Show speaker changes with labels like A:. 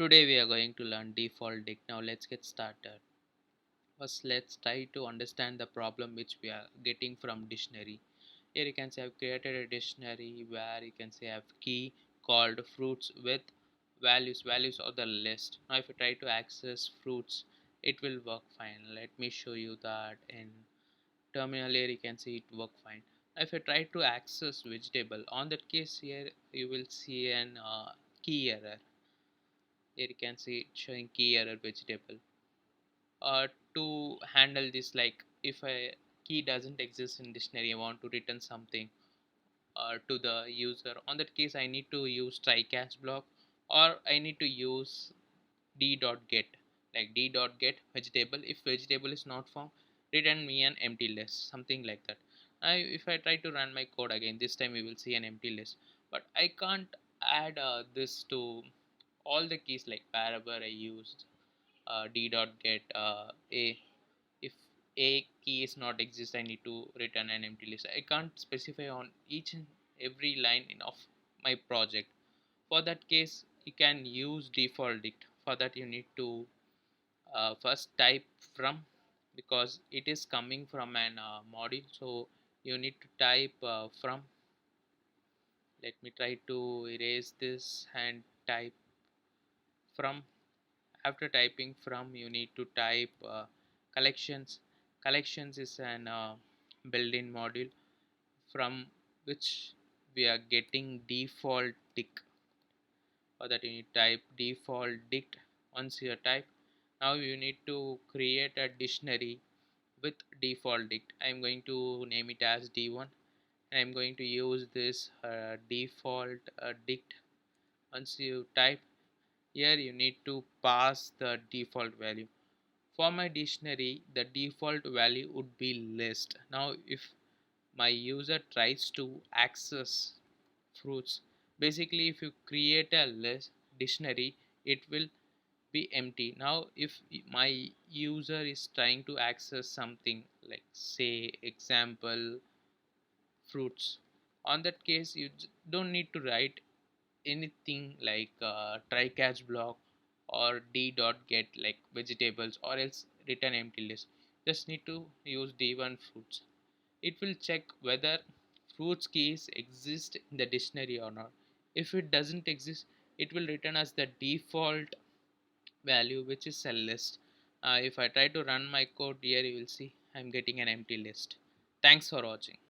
A: Today we are going to learn default dict. Now let's get started. First, let's try to understand the problem which we are getting from dictionary. Here you can say I've created a dictionary where you can say I've key called fruits with values. Values of the list. Now if you try to access fruits, it will work fine. Let me show you that in terminal. Here you can see it work fine. Now if you try to access vegetable, on that case here you will see an key error. Here you can see it showing key error vegetable. To handle this, like if a key doesn't exist in dictionary, I want to return something to the user. On that case I need to use try catch block, or I need to use d.get, like d.get vegetable. If vegetable is not found, return me an empty list, something like that. If I try to run my code again, this time we will see an empty list, but I can't add this to all the keys, like wherever I used d.get a. If a key is not exist, I need to return an empty list. I can't specify on each and every line of my project. For that case you can use default dict. For that you need to first type from, because it is coming from an module, so you need to type from. Let me try to erase this and type from. After typing from, you need to type collections. Collections is an built-in module from which we are getting default dict. For that you need to type default dict. Once you type, now you need to create a dictionary with default dict. I am going to name it as d1, and I am going to use this default dict. Once you type, here you need to pass the default value. For my dictionary, the default value would be list. Now if my user tries to access fruits, basically if you create a list dictionary, it will be empty. Now if my user is trying to access something, like say example fruits, on that case you don't need to write anything like try catch block or d.get like vegetables, or else return empty list. Just need to use d1 fruits. It will check whether fruits keys exist in the dictionary or not. If it doesn't exist, it will return as the default value, which is a list. If I try to run my code, here you will see I'm getting an empty list. Thanks for watching.